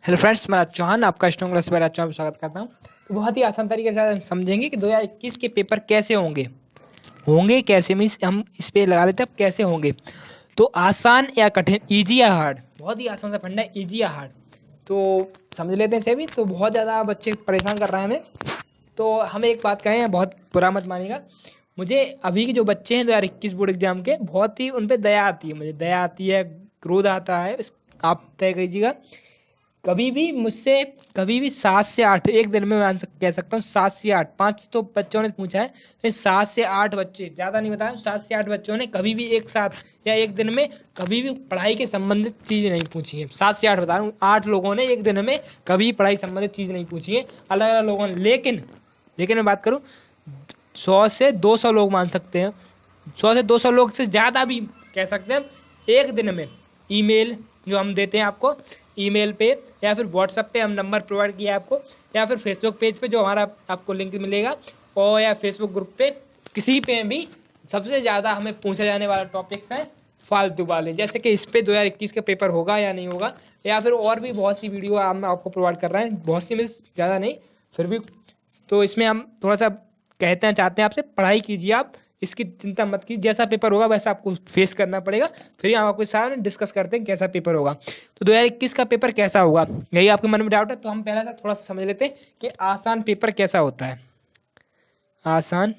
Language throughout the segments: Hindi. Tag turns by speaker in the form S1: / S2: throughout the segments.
S1: हेलो फ्रेंड्स, मैं चौहान आपका स्ट्रॉन्ग क्लास पर अच्छा स्वागत करता हूं। तो बहुत ही आसान तरीके से हम समझेंगे कि 2021 के पेपर कैसे होंगे। होंगे कैसे मीन्स हम इस पे लगा लेते हैं अब कैसे होंगे। तो आसान या कठिन, इजी या हार्ड, बहुत ही आसान सा फंडा है, इजी या हार्ड। तो समझ लेते हैं इसे भी। तो बहुत ज़्यादा बच्चे परेशान कर रहे हैं हमें। तो हम एक बात कहें, बहुत बुरा मत मानिएगा। मुझे अभी के जो बच्चे हैं 2021 बोर्ड एग्जाम के, बहुत ही उन पर दया आती है, मुझे दया आती है, क्रोध आता है। आप तय कीजिएगा। कभी भी मुझसे कभी भी 7 से 8 एक दिन में मैं कह सकता हूँ 7 से 8, 5 तो बच्चों ने पूछा है, लेकिन 7 से 8 बच्चे, ज़्यादा नहीं बताया, 7 से 8 बच्चों ने कभी भी एक साथ या एक दिन में कभी भी पढ़ाई के संबंधित चीज़ नहीं पूछी है। 7 से 8 बता रहा हूँ, 8 लोगों ने एक दिन में कभी पढ़ाई संबंधित चीज़ नहीं पूछी है, अलग अलग लोगों ने। लेकिन मैं बात करूँ, 100 से 200 लोग मान सकते हैं, 100 से 200 लोग से ज़्यादा भी कह सकते हैं हम, एक दिन में ईमेल जो हम देते हैं आपको, ईमेल पे या फिर व्हाट्सएप पे हम नंबर प्रोवाइड किया है आपको, या फिर फेसबुक पेज पे जो हमारा आपको लिंक मिलेगा, और या फेसबुक ग्रुप पे, किसी पे भी सबसे ज़्यादा हमें पूछा जाने वाला टॉपिक्स हैं फालतू वाले, जैसे कि इस पे 2021 का पेपर होगा या नहीं होगा, या फिर और भी बहुत सी वीडियो हम आपको प्रोवाइड कर रहे हैं, बहुत सी मीन्स ज़्यादा नहीं फिर भी। तो इसमें हम थोड़ा सा कहते हैं, चाहते हैं आपसे पढ़ाई कीजिए आप, इसकी चिंता मत कीजिए, जैसा पेपर होगा वैसा आपको फेस करना पड़ेगा। फिर हम आपके साथ डिस्कस करते हैं कैसा पेपर होगा। तो 2021 का पेपर कैसा होगा, यही आपके मन में डाउट है। तो हम पहले थोड़ा सा समझ लेते हैं कि आसान पेपर कैसा होता है। आसान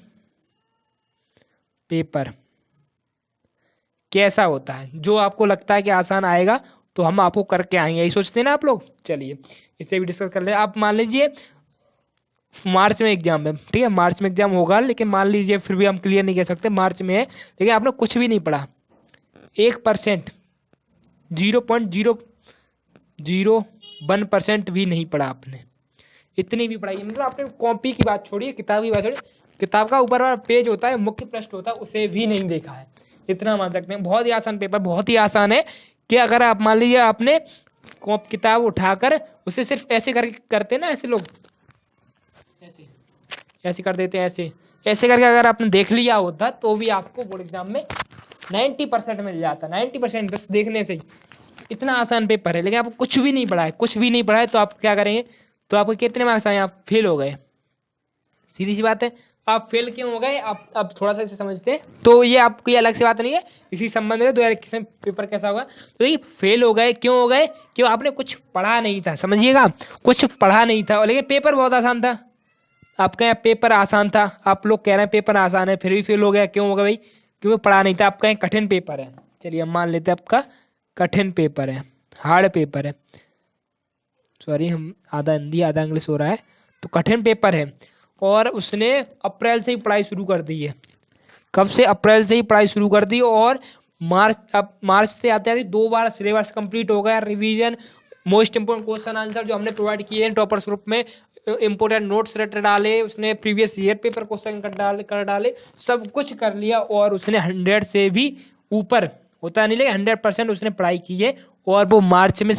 S1: पेपर कैसा होता है, जो आपको लगता है कि आसान आएगा तो हम आपको करके आएंगे, यही सोचते हैं ना आप लोग। चलिए इससे भी डिस्कस कर ले। आप मान लीजिए मार्च में एग्जाम है, ठीक है, मार्च में एग्जाम होगा, लेकिन मान लीजिए फिर भी हम क्लियर नहीं कह सकते, मार्च में है, लेकिन आपने कुछ भी नहीं पढ़ा, 1%, 0.001% भी नहीं पढ़ा आपने। इतनी भी पढ़ाई मतलब आपने कॉपी की बात छोड़िए, किताब की बात छोड़िए, किताब का ऊपर वाला पेज होता है, मुख्य पृष्ठ होता है, उसे भी नहीं देखा है। इतना मान सकते हैं। बहुत ही आसान पेपर, बहुत ही आसान है। कि अगर आप मान लीजिए आपने किताब उठाकर उसे सिर्फ ऐसे करते ना, ऐसे लोग ऐसे ऐसे कर देते हैं, ऐसे ऐसे करके अगर आपने देख लिया होता तो भी आपको बोर्ड एग्जाम में 90% मिल जाता। 90% बस देखने से ही। इतना आसान पेपर है, लेकिन आपको कुछ भी नहीं पढ़ा है, कुछ भी नहीं पढ़ा है, तो आप क्या करेंगे? तो आपको कितने मार्क्स आए? आप फेल हो गए, सीधी सी बात है। आप फेल क्यों हो गए, आप अब थोड़ा सा इसे समझते हैं। तो ये आपकी अलग से बात नहीं है, इसी संबंध में 2021 में पेपर कैसा होगा। तो ये फेल हो गए, क्यों हो गए? क्यों? आपने कुछ पढ़ा नहीं था, समझिएगा, कुछ पढ़ा नहीं था, लेकिन पेपर बहुत आसान था। आपका यहाँ पेपर आसान था, आप लोग कह रहे हैं पेपर आसान है, फिर भी फेल हो गया, क्यों हो गया भाई? क्योंकि पढ़ा नहीं था। आपका यहाँ कठिन पेपर है, चलिए हम मान लेते हैं आपका कठिन पेपर है, हार्ड पेपर है। सॉरी, हम आधा हिंदी आधा इंग्लिश हो रहा है। तो कठिन पेपर है, और उसने अप्रैल से ही पढ़ाई शुरू कर दी है। कब से? अप्रैल से ही पढ़ाई शुरू कर दी। और अब मार्च से आते आते 2 बार सिलेबस कंप्लीट हो गया, revision, most important question answer जो हमने प्रोवाइड किए हैं टॉपर्स ग्रुप में, इंपोर्टेंट नोट्स रट डाले उसने, प्रीवियस ईयर पेपर क्वेश्चन कर डाले, सब कुछ कर लिया। और उसने 100 से भी ऊपर, होता नहीं लेकिन 100% उसने पढ़ाई की है। और वो मार्च में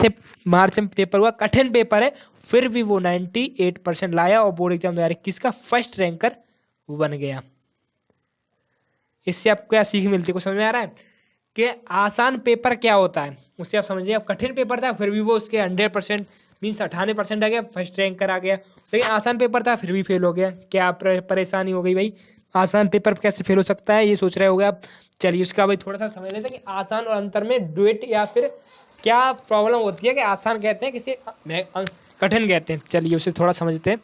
S1: पेपर हुआ, कठिन पेपर है, फिर भी वो 98% लाया और बोर्ड एग्जाम 2021 का फर्स्ट रैंकर बन गया। इससे आपको क्या सीख मिलती है, कुछ समझ में आ रहा है? कि आसान पेपर क्या होता है उससे आप समझिए। अब कठिन पेपर था, फिर भी वो उसके 100% मीन्स 98% आ गया, फर्स्ट रैंकर आ गया। लेकिन आसान पेपर था, फिर भी फेल हो गया। क्या परेशानी हो गई भाई? आसान पेपर कैसे फेल हो सकता है, ये सोच रहे हो गए आप। चलिए उसका भाई थोड़ा सा समझ लेते हैं कि आसान और अंतर में डुएट या फिर क्या प्रॉब्लम होती है, कि आसान कहते हैं किसी, कठिन कहते हैं। चलिए उसे थोड़ा समझते हैं।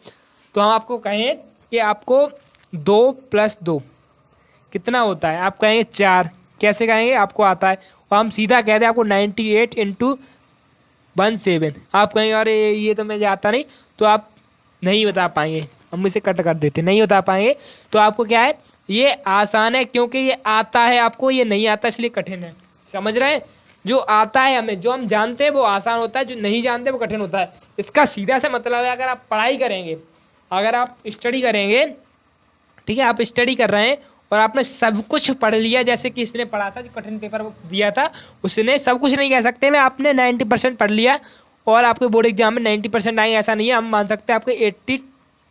S1: तो हम आपको कहें कि आपको 2+2 कितना होता है, आप कहेंगे 4। कैसे कहेंगे? आपको आता है, और हम सीधा कहते हैं आपको 98 × 17। आप कहेंगे अरे ये तो मुझे आता नहीं, तो आप नहीं बता पाएंगे, हम इसे कट कर देते, नहीं बता पाएंगे। तो आपको क्या है, ये आसान है क्योंकि ये आता है आपको, ये नहीं आता इसलिए कठिन है। समझ रहे हैं? जो आता है हमें, जो हम जानते हैं वो आसान होता है, जो नहीं जानते वो कठिन होता है। इसका सीधा सा मतलब है, अगर आप पढ़ाई करेंगे, अगर आप स्टडी करेंगे, ठीक है, आप स्टडी कर रहे हैं और आपने सब कुछ पढ़ लिया, जैसे कि इसने पढ़ा था, जो कठिन पेपर दिया था, उसने सब कुछ नहीं कह सकते मैं, आपने 90% पढ़ लिया और आपके बोर्ड एग्जाम में 90% आए, ऐसा नहीं है। हम मान सकते हैं आपके 80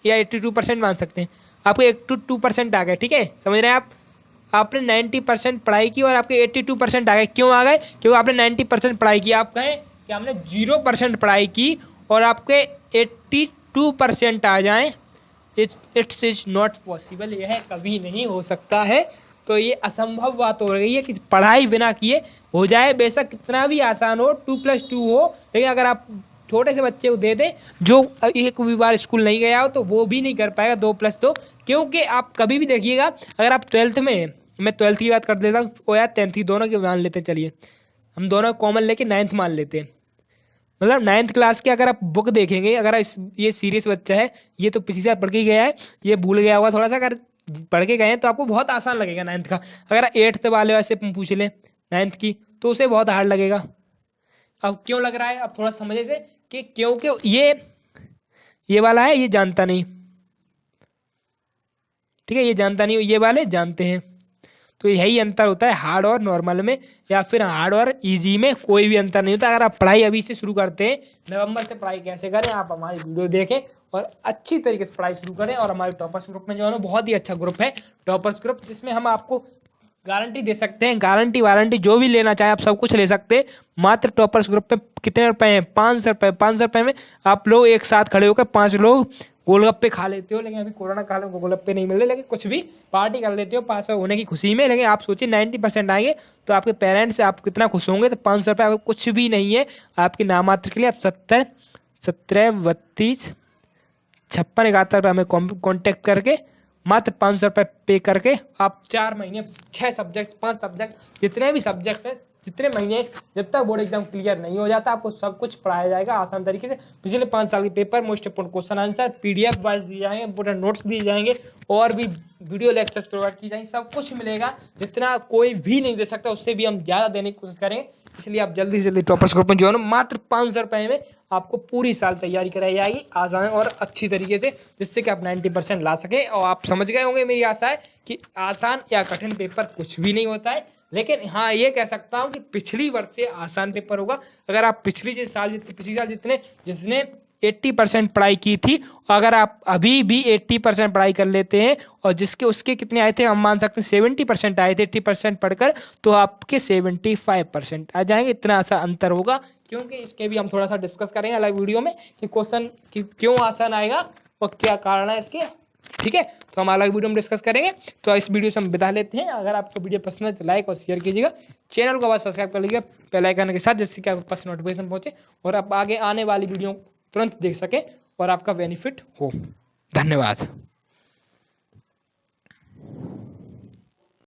S1: या 82% मान सकते हैं, आपके 82% आ गए, ठीक है, समझ रहे हैं आप? आपने 90% पढ़ाई की और आपके 82% आ गए। क्यों आ गए? क्योंकि आपने 90% पढ़ाई की। आप कहें कि हमने 0% पढ़ाई की और आपके 82% आ जाएं, इट्स इज नॉट पॉसिबल, यह कभी नहीं हो सकता है। तो ये असंभव बात हो रही है कि पढ़ाई बिना किए हो जाए, बेशक कितना भी आसान हो, 2+2 हो, लेकिन अगर आप छोटे से बच्चे को दे दें जो एक भी बार स्कूल नहीं गया हो तो वो भी नहीं कर पाएगा 2+2। क्योंकि आप कभी भी देखिएगा, अगर आप 12th में, मैं 12th की बात कर देता हूँ, ओ यार 10th की दोनों की मान लेते, चलिए हम दोनों कॉमन लेके 9th मान लेते हैं। मतलब 9th क्लास के अगर आप बुक देखेंगे, अगर ये सीरियस बच्चा है, ये तो पिछली साल पढ़ के गया है, ये भूल गया होगा थोड़ा सा, अगर पढ़ के गए हैं तो आपको बहुत आसान लगेगा 9th का। अगर 8th वाले से पूछ लें 9th की तो उसे बहुत हार्ड लगेगा। अब क्यों लग रहा है, अब थोड़ा समझे से कि क्योंकि ये वाला है, ये जानता नहीं, ठीक है, ये जानता नहीं, ये वाले जानते हैं। तो यही अंतर होता है हार्ड और नॉर्मल में, या फिर हार्ड और इजी में कोई भी अंतर नहीं होता। अगर आप पढ़ाई अभी से शुरू करते हैं, नवंबर से पढ़ाई कैसे करें, आप हमारी वीडियो देखें और अच्छी तरीके से पढ़ाई शुरू करें। और हमारे टॉपर्स ग्रुप में जो है ना, बहुत ही अच्छा ग्रुप है टॉपर्स ग्रुप, जिसमें हम आपको गारंटी दे सकते हैं, गारंटी वारंटी जो भी लेना चाहे आप सब कुछ ले सकते हैं। मात्र टॉपर्स ग्रुप में कितने रुपए हैं, 500 रुपए। 500 रुपए में आप लोग एक साथ खड़े होकर 5 लोग गोलगप्पे खा लेते हो। लेकिन अभी कोरोना काल में गोलगप्पे नहीं मिल रहे, लेकिन कुछ भी पार्टी कर लेते हो 500 होने की खुशी में। लेकिन आप सोचिए 90% आएंगे तो आपके पेरेंट्स आप कितना खुश होंगे। तो 500 रुपये आपको कुछ भी नहीं है, आपके नामात्र के लिए। आप 70 17 32 56 71 पर हमें कॉन्टेक्ट करके मात्र 500 रुपये पे करके आप 4 महीने 6 सब्जेक्ट 5 सब्जेक्ट जितने भी सब्जेक्ट हैं, जितने महीने, जब तक बोर्ड एग्जाम क्लियर नहीं हो जाता आपको सब कुछ पढ़ाया जाएगा आसान तरीके से। पिछले 5 साल के paper, most important question answer, PDF wise दिए जाएंगे, इंपोर्टेंट नोट्स दिए जाएंगे, और भी वीडियो लेक्चर्स प्रोवाइड की जाएंगे। सब कुछ मिलेगा, जितना कोई भी नहीं दे सकता, उससे भी हम ज़्यादा देने की कोशिश करेंगे। इसलिए आप जल्दी से जल्दी टॉपर्स ग्रुप में जो है ना, मात्र 500 रुपये में आपको पूरी साल तैयारी कराई जाएगी आसान और अच्छी तरीके से, जिससे कि आप 90% ला सकें। और आप समझ गए होंगे, मेरी आशा है कि आसान या कठिन पेपर कुछ भी नहीं होता है। लेकिन हाँ, ये कह सकता हूँ कि पिछली वर्ष से आसान पेपर होगा। अगर आप पिछली साल जिसने 80% पढ़ाई की थी, अगर आप अभी भी 80% पढ़ाई कर लेते हैं, और जिसके उसके कितने आए थे, हम मान सकते हैं 70% आए थे 80% पढ़कर, तो आपके 75% आ जाएंगे। इतना सा अंतर होगा, क्योंकि इसके भी हम थोड़ा सा डिस्कस करेंगे अलग वीडियो में कि क्वेश्चन क्यों आसान आएगा और क्या कारण है इसके, ठीक है। तो हम अलग वीडियो में डिस्कस करेंगे। तो इस वीडियो से हम विदा लेते हैं। अगर आपको वीडियो पसंद है तो लाइक और शेयर कीजिएगा, चैनल को बस सब्सक्राइब कर लीजिएगा बेल आइकन के साथ, जिससे कि आपके पास नोटिफिकेशन पहुंचे और आप आगे आने वाली वीडियो तुरंत देख सकें और आपका बेनिफिट हो। धन्यवाद।